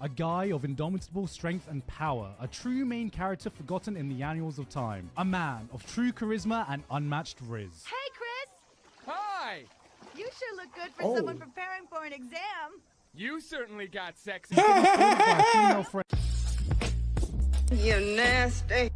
A guy of indomitable strength and power, a true main character forgotten in the annals of time. A man of true charisma and unmatched riz. Hey, Chris! Hi! You sure look good for someone preparing for an exam. You certainly got sexy. Supported by a female friend. You nasty.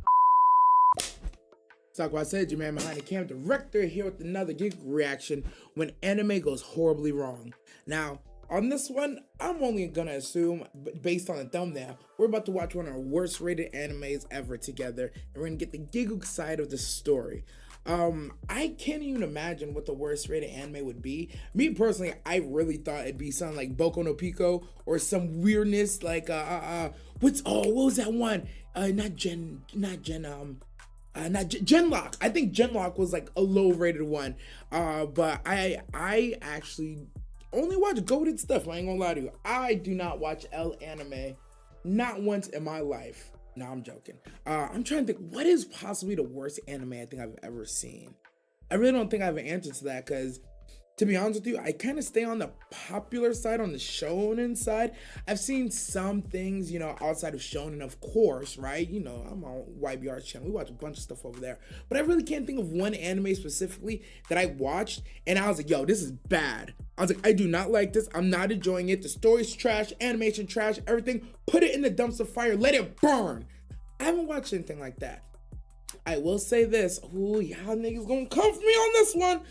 So like I said, your man behind the camera, director, here with another geek reaction when anime goes horribly wrong. Now, on this one, I'm only gonna assume, based on the thumbnail, we're about to watch one of our worst rated animes ever together, and we're gonna get the Gigguk side of the story. I can't even imagine what the worst rated anime would be. Me personally, I really thought it'd be something like Boku no Pico or some weirdness like what was that one? Genlock. I think Genlock was like a low rated one. But I actually only watch goated stuff. I ain't gonna lie to you. I do not watch L anime, not once in my life. No, I'm joking. I'm trying to think, what is possibly the worst anime I think I've ever seen? I really don't think I have an answer to that because, to be honest with you, I kind of stay on the popular side, on the shonen side. I've seen some things, you know, outside of shonen, of course, right? You know, I'm on YBR's channel. We watch a bunch of stuff over there. But I really can't think of one anime specifically that I watched and I was like, yo, this is bad. I was like, I do not like this. I'm not enjoying it. The story's trash, animation trash, everything. Put it in the dumpster fire. Let it burn. I haven't watched anything like that. I will say this. Ooh, y'all niggas gonna come for me on this one.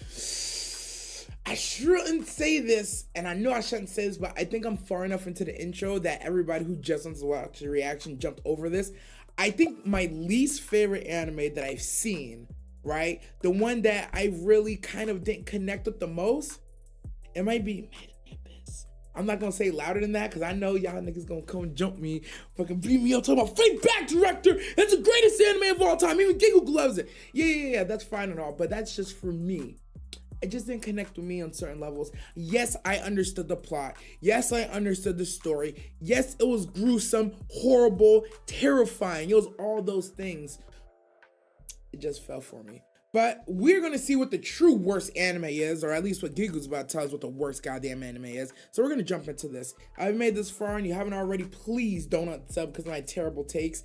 I shouldn't say this, and I know I shouldn't say this, but I think I'm far enough into the intro that everybody who just wants to watch the reaction jumped over this. I think my least favorite anime that I've seen, right? The one that I really kind of didn't connect with the most, it might be Made in Abyss. I'm not gonna say louder than that because I know y'all niggas gonna come and jump me, fucking beat me up, talking about Fight Back Director. It's the greatest anime of all time. Even Gigguk loves it. Yeah, that's fine and all, but that's just for me. It just didn't connect with me on certain levels. Yes, I understood the plot. Yes, I understood the story. Yes, it was gruesome, horrible, terrifying. It was all those things. It just fell for me. But we're going to see what the true worst anime is, or at least what Gigguk's about to tell us what the worst goddamn anime is. So we're going to jump into this. I've made this far and you haven't already, please don't unsub because of my terrible takes.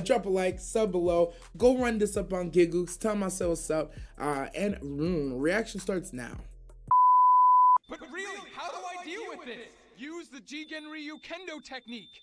Drop a like, sub below, go run this up on Gigguk's, tell myself what's up, and reaction starts now. But really, how do I deal with this? Use the Jigen Ryu Kendo technique.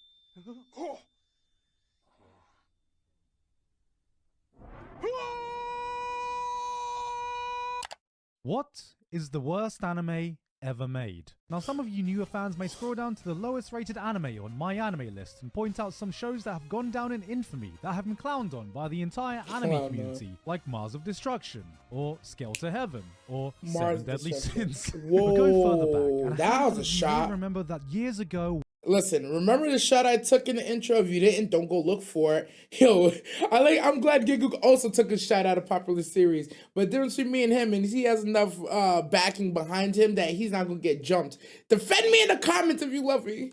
What is the worst anime ever made? Now, some of you newer fans may scroll down to the lowest rated anime on my anime list and point out some shows that have gone down in infamy that have been clowned on by the entire anime community, like Mars of Destruction, or Scale to Heaven, or Mars Seven Deadly Sins. Whoa, But go further back, and that was a you may shot. remember that years ago. Listen, remember the shot I took in the intro? If you didn't, don't go look for it. Yo, I'm glad Gigguk also took a shot out of popular series. But the difference between me and him is he has enough backing behind him that he's not gonna get jumped. Defend me in the comments if you love me.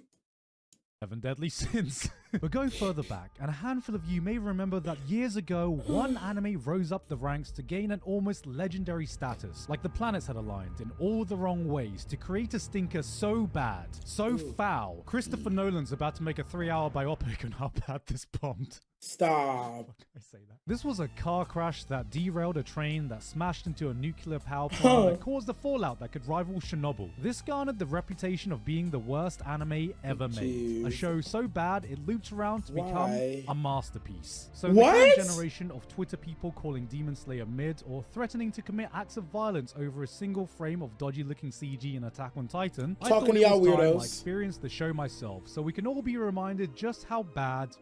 Seven Deadly Sins. But go further back, and a handful of you may remember that years ago, one anime rose up the ranks to gain an almost legendary status, like the planets had aligned in all the wrong ways to create a stinker so bad, so foul. Christopher Nolan's about to make a 3-hour biopic on how bad this bombed. Stop. I say that. This was a car crash that derailed a train that smashed into a nuclear power plant that caused a fallout that could rival Chernobyl. This garnered the reputation of being the worst anime ever made. A show so bad it looped around to become a masterpiece. So the current generation of Twitter people calling Demon Slayer mid or threatening to commit acts of violence over a single frame of dodgy looking CG in Attack on Titan, I thought it was time I experienced the show myself so we can all be reminded just how bad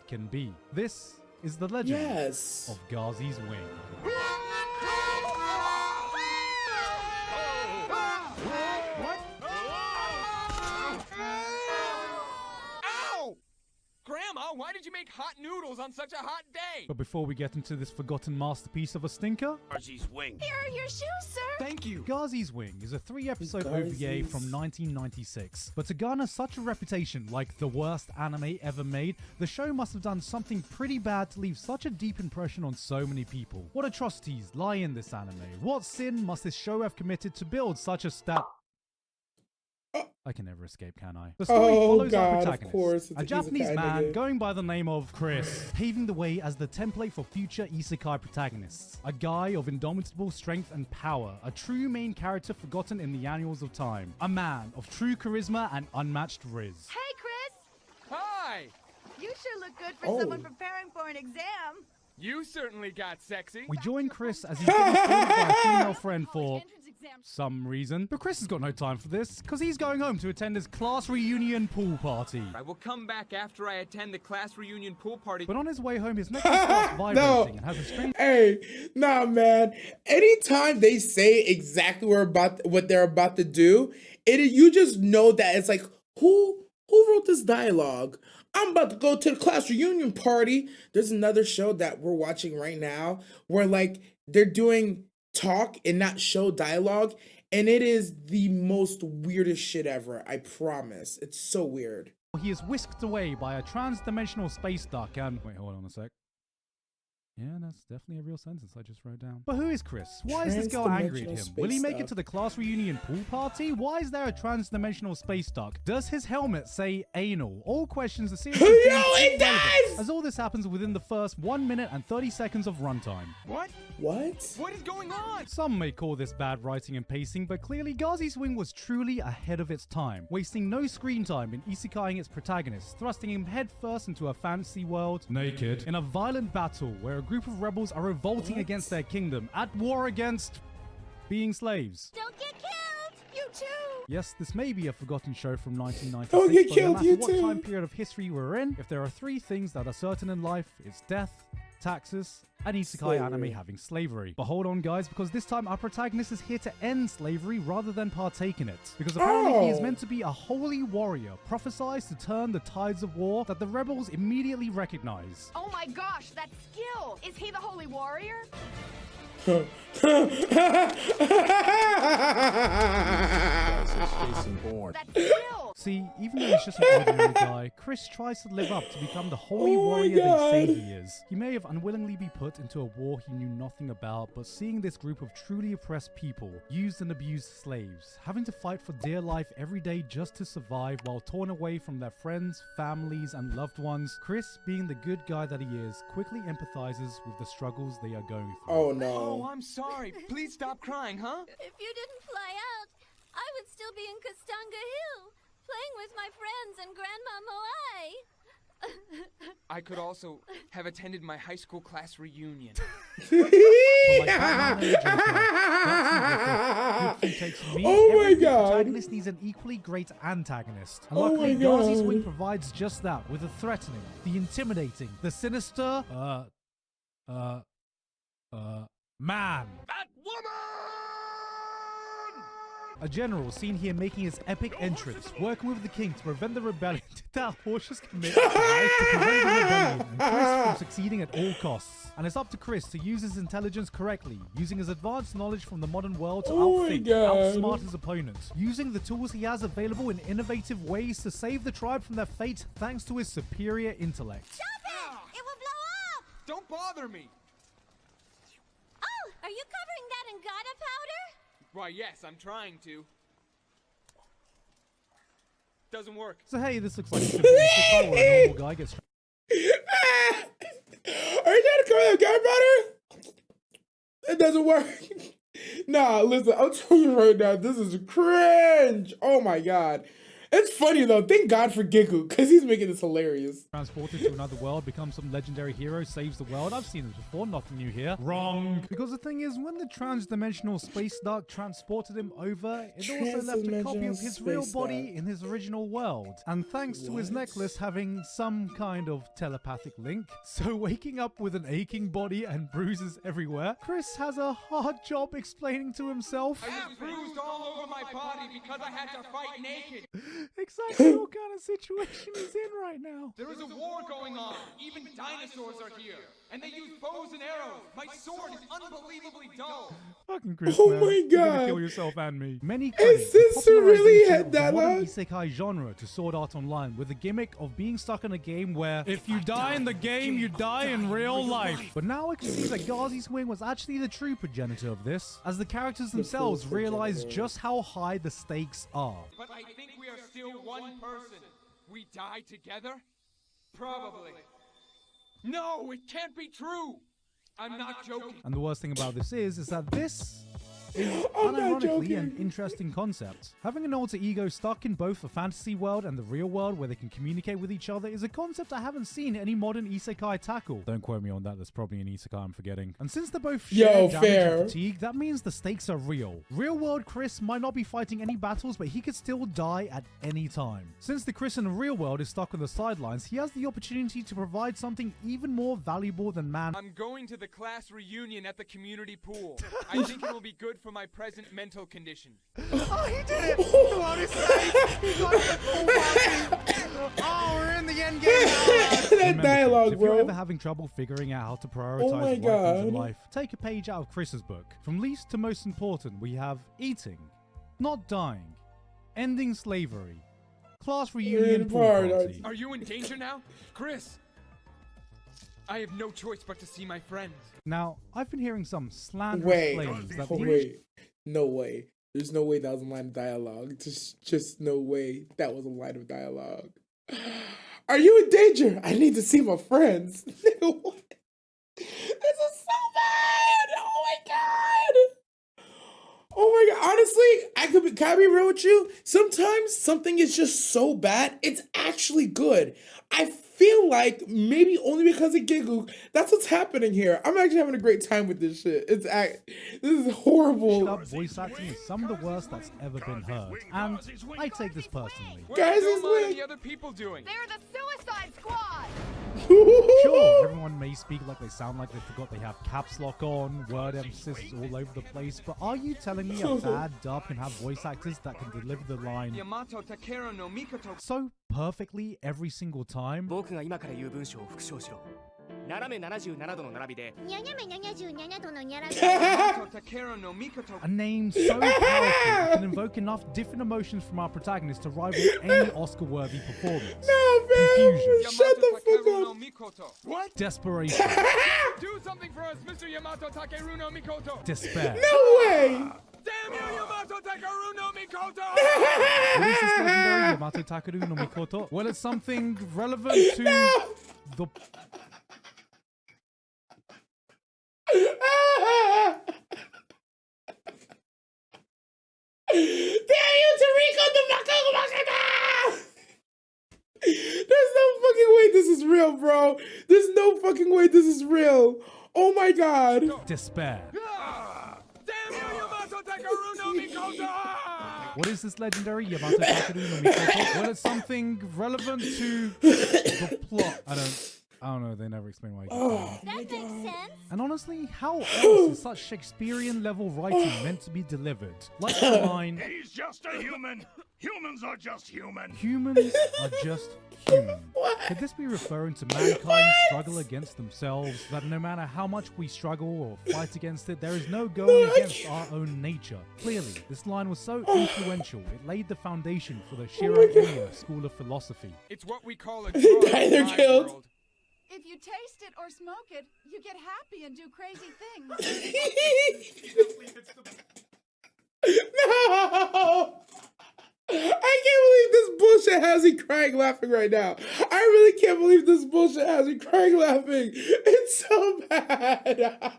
can be. This is the legend of Gazi's Wing. Grandma, why did you make hot noodles on such a hot day? But before we get into this forgotten masterpiece of a stinker, Gazi's Wing. Here are your shoes, sir. Thank you. Gazi's Wing is a 3-episode OVA from 1996. But to garner such a reputation like the worst anime ever made, the show must have done something pretty bad to leave such a deep impression on so many people. What atrocities lie in this anime? What sin must this show have committed to build such a I can never escape, can I? The story follows our protagonist, of course. a Japanese man going by the name of Chris, paving the way as the template for future isekai protagonists. A guy of indomitable strength and power, a true main character forgotten in the annals of time. A man of true charisma and unmatched riz. Hey, Chris! Hi! You sure look good for someone preparing for an exam. You certainly got sexy. We join Chris as he's getting scolded by a female friend for some reason. But Chris has got no time for this, because he's going home to attend his class reunion pool party. I will come back after I attend the class reunion pool party. But on his way home, his necklace starts vibrating and has a strange... Hey, nah, man. Anytime they say exactly what they're about to do, you just know that it's like, who wrote this dialogue? I'm about to go to the class reunion party. There's another show that we're watching right now where like they're doing talk and not show dialogue, and it is the most weirdest shit ever. I promise. It's so weird. He is whisked away by a trans-dimensional space duck and... Wait, hold on a sec. Yeah, that's definitely a real sentence I just wrote down. But who is Chris? Why is this girl angry at him? Will he make it to the class reunion pool party? Why is there a trans-dimensional space duck? Does his helmet say anal? All questions are seriously... Yo, it does! As all this happens within the first 1 minute and 30 seconds of runtime. What? What? What is going on? Some may call this bad writing and pacing, but clearly Gazi's Wing was truly ahead of its time, wasting no screen time in isekaiing its protagonist, thrusting him headfirst into a fantasy world, naked, in a violent battle where a group of rebels are revolting against their kingdom, at war against being slaves. Don't get killed! You too! Yes, this may be a forgotten show from 1996, Don't get but killed, no matter you what too. time period of history we're in, if there are three things that are certain in life, it's death, taxes, and isekai anime having slavery. But hold on, guys, because this time our protagonist is here to end slavery rather than partake in it. Because apparently he is meant to be a holy warrior, prophesized to turn the tides of war that the rebels immediately recognize. Oh my gosh, that skill! Is he the holy warrior? That skill! See, even though he's just an ordinary guy, Chris tries to live up to become the holy warrior they say he is. He may have unwillingly been put into a war he knew nothing about, but seeing this group of truly oppressed people, used and abused slaves, having to fight for dear life every day just to survive while torn away from their friends, families, and loved ones, Chris, being the good guy that he is, quickly empathizes with the struggles they are going through. Oh no. Oh, I'm sorry. Please stop crying, huh? If you didn't fly out, I would still be in Kastanga Hill, playing with my friends and Grandma Moai. I could also have attended my high school class reunion. Oh my god. Protagonist needs an equally great antagonist. And Oh luckily, my God. Gazi's Wing provides just that, with the threatening, the intimidating, the sinister, man. That woman! A general seen here making his epic entrance, working with the king to prevent the rebellion. Did that horse just commit to prevent the rebellion and Chris from succeeding at all costs? And it's up to Chris to use his intelligence correctly, using his advanced knowledge from the modern world to outthink, outsmart his opponents, using the tools he has available in innovative ways to save the tribe from their fate thanks to his superior intellect. Stop it! It will blow up! Don't bother me. Oh, are you covering that in Gata powder? Why, yes, I'm trying to. Doesn't work. So hey, this looks like a simple isekai where a normal guy gets... Are you trying to cover that guy butter? It doesn't work. Nah, listen, I'm telling you right now, this is cringe. Oh my god. It's funny though. Thank God for Giku, because he's making this hilarious. Transported to another world, becomes some legendary hero, saves the world. I've seen this before, nothing new here. Wrong. Because the thing is, when the trans-dimensional space duck transported him over, it also left a copy of his real body in his original world. And thanks to his necklace having some kind of telepathic link, so waking up with an aching body and bruises everywhere, Chris has a hard job explaining to himself I was bruised all over my body because I had to fight naked. exactly what kind of situation he's in right now. There is a war going on. Even dinosaurs are here. And they use bows and arrows. My sword is unbelievably dull. Fucking Chris, Oh man. my You're gonna God. kill yourself and me. Many credit Is the this really popularization head of the modern dialogue? isekai genre to Sword Art Online with the gimmick of being stuck in a game where if you die in the game, you die in real life. But now I can see that Gazi's Wing was actually the true progenitor of this, as the characters themselves realize just how high the stakes are. But I think we are still one person. We die together? Probably. No, it can't be true. I'm not joking. And the worst thing about this is that this is I'm not unironically an joking. interesting concept. Having an alter ego stuck in both the fantasy world and the real world where they can communicate with each other is a concept I haven't seen any modern isekai tackle. Don't quote me on that, there's probably an isekai I'm forgetting. And since they're both Yo, shared damage fair. and fatigue, that means the stakes are real. Real world Chris might not be fighting any battles, but he could still die at any time. Since the Chris in the real world is stuck on the sidelines, he has the opportunity to provide something even more valuable than man. I'm going to the class reunion at the community pool. I think it will be good for my present mental condition. Oh, he did it! What is that? He got the full party. Oh, we're in the end game now. That Remember, dialogue, kids, if you're bro. ever having trouble figuring out how to prioritize Oh my the right things in God. life, take a page out of Chris's book. From least to most important, we have eating, not dying, ending slavery, class reunion pool party. Are you in danger now? Chris! I have no choice but to see my friends. Now, I've been hearing some slanderous Wait, claims that oh, the wait. No way. There's no way that was a line of dialogue. Just no way that was a line of dialogue. Are you in danger? I need to see my friends. Nigga, what? This is so bad. Oh my god. Oh my god. Honestly, can I be real with you? Sometimes something is just so bad, it's actually good. I feel like maybe only because of Giggle, that's what's happening here. I'm actually having a great time with this shit. This is horrible. up voice acting is some of the worst that's ever been heard. And I take this personally. What Guys, are it's Doma and like- the other people doing? They're the Suicide Squad! Sure, everyone may speak like they sound like they forgot they have caps lock on, word emphasis is all over the place, but are you telling me a bad dub can have voice actors that can deliver the line Yamato Takeru no Mikoto. so perfectly every single time? 僕が今から言う文章を復唱しろ。斜め77度の並びでにゃにゃめ77度のにゃらび Yamato Takeru no Mikoto. A name so powerful it can invoke enough different emotions from our protagonist to rival any Oscar-worthy performance. No, Confusion. man. Shut the Takeru fuck no up. Mikoto. What? Desperation. Do something for us, Mr. Yamato Takeru no Mikoto. Despair. No way. Damn you, Yamato Takeru no Mikoto! What is this legendary Yamato Takeru no Mikoto? Well, it's something relevant to the... Damn you, Tarico the Makagumagana! There's no fucking way this is real, bro. There's no fucking way this is real. Oh my god. Despair. Ah! Damn you, Yamato Takeru no Mikoto! What is this legendary Yamato Takeru no Mikoto? Well, it's something relevant to the plot. I don't know, they never explain why. Oh, That makes sense. And honestly, how else is such Shakespearean level writing meant to be delivered? Like the line, He's just a human. Humans are just human. humans are just human. Could this be referring to mankind's struggle against themselves? That no matter how much we struggle or fight against it, there is no going against our own nature. Clearly, this line was so influential, it laid the foundation for the Shiro Emiya School of Philosophy. It's what we call a They drug die, in they're my killed. world. If you taste it or smoke it, you get happy and do crazy things. No! I can't believe this bullshit has me crying laughing right now. I really can't believe this bullshit has me crying laughing. It's so bad.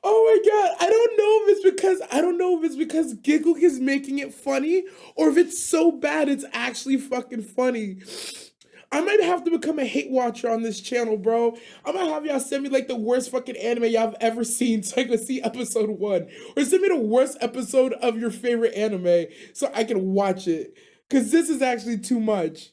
Oh my god, I don't know if it's because Giggle is making it funny or if it's so bad it's actually fucking funny. I might have to become a hate watcher on this channel, bro. I might have y'all send me like the worst fucking anime y'all have ever seen so I can see episode 1. Or send me the worst episode of your favorite anime so I can watch it. Cause this is actually too much.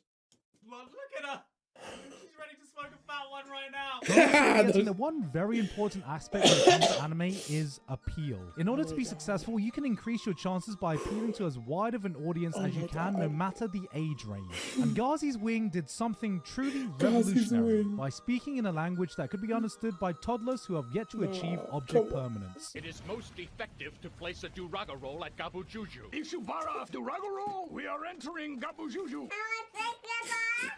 Look at her. She's ready to smoke a fat one right Forgetting that one very important aspect when it comes to anime is appeal. In order to be successful, you can increase your chances by appealing to as wide of an audience as you can, no matter the age range. And Gazi's Wing did something truly revolutionary by speaking in a language that could be understood by toddlers who have yet to achieve object permanence. It is most effective to place a Duraga roll at Gabujuju. Ishubara Duraga roll! We are entering Gabujuju!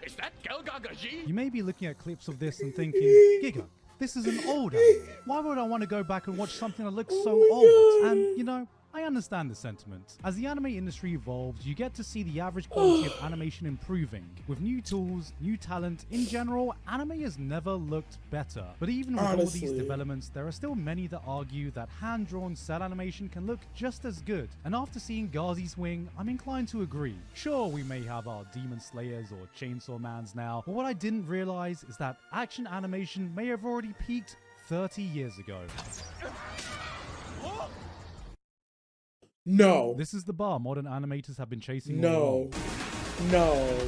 Is that Gelgagaji? You may be looking at clips of this and thinking, Giga, this is an old anime. Why would I want to go back and watch something that looks so old? And, you know, I understand the sentiment. As the anime industry evolves, you get to see the average quality of animation improving. With new tools, new talent, in general, anime has never looked better. But even with all these developments, there are still many that argue that hand-drawn cell animation can look just as good. And after seeing Gazi's Wing, I'm inclined to agree. Sure, we may have our Demon Slayers or Chainsaw Mans now, but what I didn't realize is that action animation may have already peaked 30 years ago. No. This is the bar modern animators have been chasing. No. No.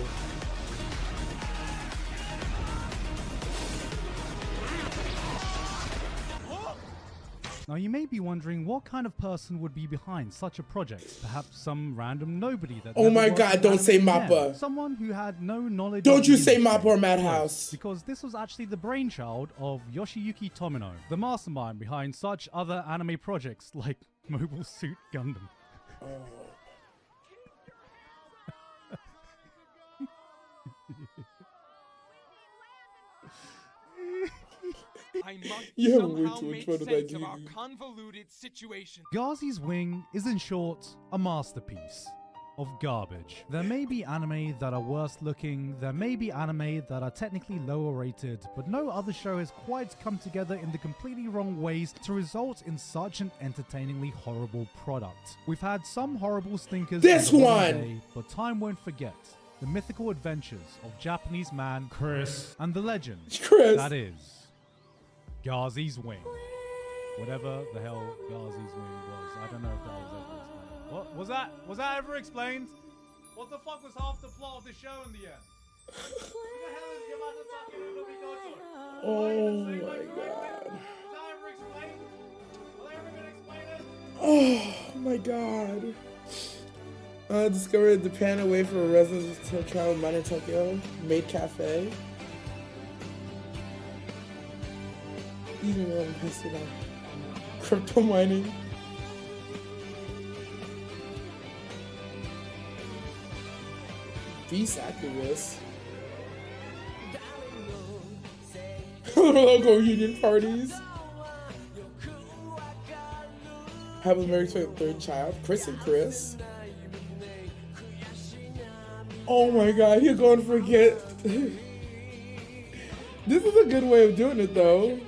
Now you may be wondering what kind of person would be behind such a project. Perhaps some random nobody that. Oh my God! Don't say Mappa. Someone who had no knowledge. Don't you say Mappa or Madhouse? Because this was actually the brainchild of Yoshiyuki Tomino, the mastermind behind such other anime projects like Mobile Suit Gundam. I must Yeah, somehow which make one did I sense give of our you? convoluted situation. Gazi's Wing is in short a masterpiece of garbage. There may be anime that are worse looking, there may be anime that are technically lower rated, but no other show has quite come together in the completely wrong ways to result in such an entertainingly horrible product. We've had some horrible stinkers This in the one! modern day, but time won't forget the mythical adventures of Japanese man Chris and the legend Chris. that is Gazi's Wing. Whatever the hell Gazi's Wing was, I don't know if that was ever explained. What was that? Was that ever explained? What the fuck was half the plot of the show in the end? Who the hell is Yamazaki Nobugoto? Oh my God. Was that ever explained? Will they ever gonna explain it? Oh my God. Discovered Japan away from a residence to travel minor Tokyo. Maid Cafe. Even though I'm pissed about crypto mining. Beast activist. Logo union parties. Happily married to a third child, Chris and Chris. Oh my God, you're going to forget. This is a good way of doing it though.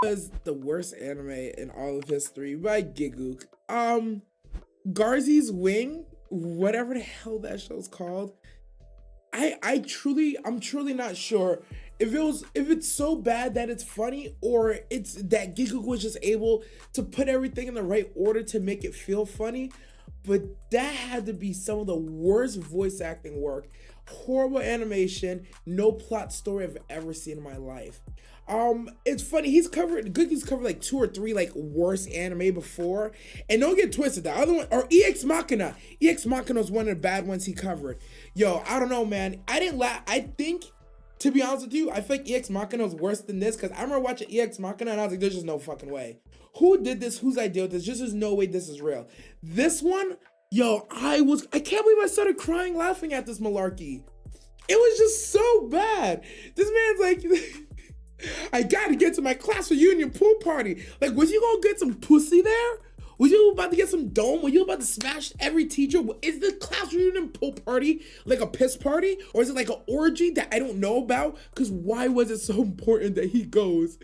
Was the worst anime in all of history by Gigook. Gazi's Wing, whatever the hell that show's called. I'm truly not sure if it's so bad that it's funny, or it's that Gigook was just able to put everything in the right order to make it feel funny. But that had to be some of the worst voice acting work, horrible animation, no plot story I've ever seen in my life. It's funny, Googie's covered like 2 or 3 like worst anime before, and don't get twisted, the other one, or Ex Machina was one of the bad ones he covered. Yo, I don't know, man, I didn't laugh. I think, to be honest with you, I feel like Ex Machina was worse than this, because I remember watching Ex Machina and I was like, there's just no fucking way. Who did this? Whose idea was this? Just there's no way this is real. This one, yo, I can't believe I started crying laughing at this malarkey. It was just so bad. This man's like, I gotta get to my class reunion pool party. Like, was you gonna get some pussy there? Was you about to get some dome? Were you about to smash every teacher? Is the class reunion pool party like a piss party? Or is it like an orgy that I don't know about? Because why was it so important that he goes?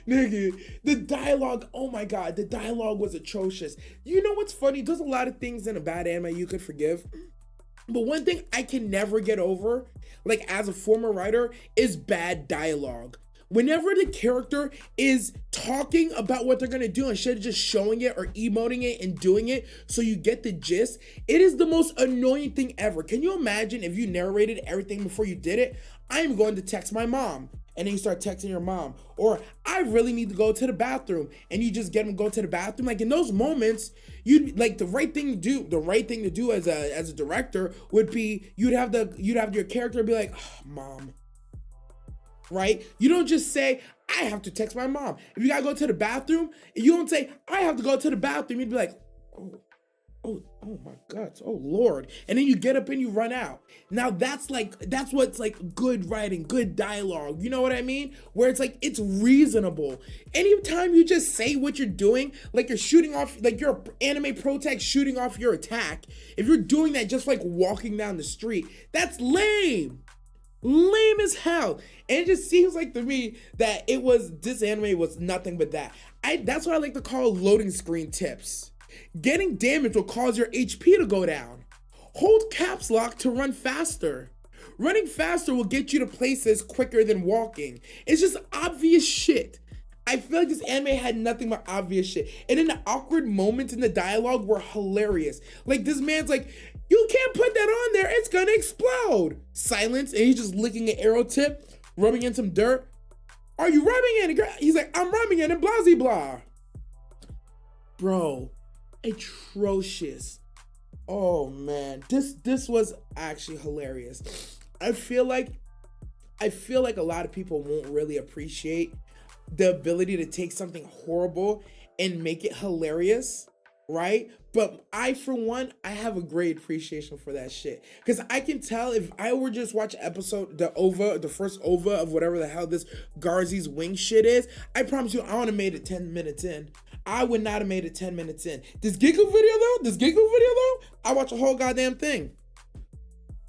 Nigga, the dialogue, oh my God, the dialogue was atrocious. You know what's funny? There's a lot of things in a bad anime you could forgive. But one thing I can never get over, like as a former writer, is bad dialogue. whenever the character is talking about what they're gonna do instead of just showing it or emoting it and doing it so you get the gist, it is the most annoying thing ever. Can you imagine if you narrated everything before you did it? I'm going to text my mom. And then you start texting your mom. Or I really need to go to the bathroom. And you just get them to go to the bathroom. Like in those moments, you'd like the right thing to do as a director would be you'd have your character be like, oh, mom. Right? You don't just say, I have to text my mom. If you gotta go to the bathroom, you don't say, I have to go to the bathroom. You'd be like, oh my God, oh Lord. And then you get up and you run out. Now that's what's like good writing, good dialogue. You know what I mean? Where it's like, it's reasonable. Anytime you just say what you're doing, like you're shooting off, like you're anime protag shooting off your attack. If you're doing that just like walking down the street, that's lame. Lame as hell. And it just seems like to me that this anime was nothing but that. That's what I like to call loading screen tips. Getting damage will cause your HP to go down. Hold caps lock to run faster. Running faster will get you to places quicker than walking. It's just obvious shit. I feel like this anime had nothing but obvious shit. And then the awkward moments in the dialogue were hilarious. Like this man's like, you can't put that on there, it's gonna explode. Silence, and he's just licking an arrow tip, rubbing in some dirt. Are you rubbing in it? He's like, I'm rubbing in it, blah, blah, blah. Bro. Atrocious. Oh man, this was actually hilarious. I feel like a lot of people won't really appreciate the ability to take something horrible and make it hilarious, right? But I, for one, I have a great appreciation for that shit. Because I can tell if I were just watch the first OVA of whatever the hell this Garzy's Wing shit is, I promise you I would have made it 10 minutes in. I would not have made it 10 minutes in. This Giga video though, I watch the whole goddamn thing.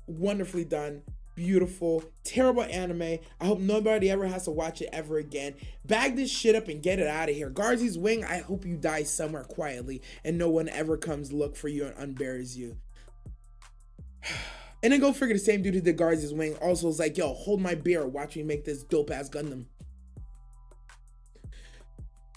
Wonderfully done. Beautiful. Terrible anime. I hope nobody ever has to watch it ever again. Bag this shit up and get it out of here. Garzy's Wing, I hope you die somewhere quietly and no one ever comes look for you and unburies you. And then go figure the same dude who did Garzy's Wing also was like, yo, hold my beer. Watch me make this dope ass Gundam.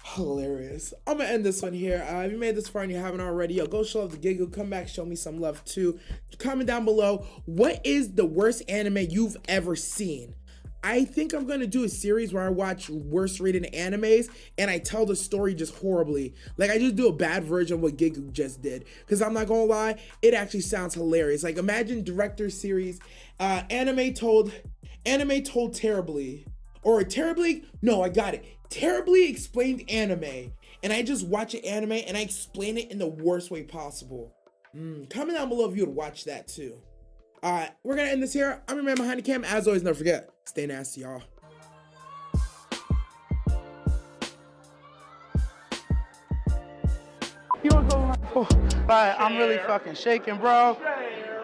Hilarious. I'm gonna end this one here. If you made this far and you haven't already, yo, go show love to Gigu. Come back, show me some love too. Comment down below, what is the worst anime you've ever seen? I think I'm gonna do a series where I watch worst rated animes and I tell the story just horribly. Like I just do a bad version of what Gigu just did. Cause I'm not gonna lie, it actually sounds hilarious. Like imagine director series, anime told terribly. Or terribly, no, I got it. Terribly explained anime. And I just watch an anime and I explain it in the worst way possible. Comment down below if you would watch that too. We're gonna end this here. I'm your man behind the cam. As always, never forget, stay nasty, y'all. Like, I'm really fucking shaking, bro.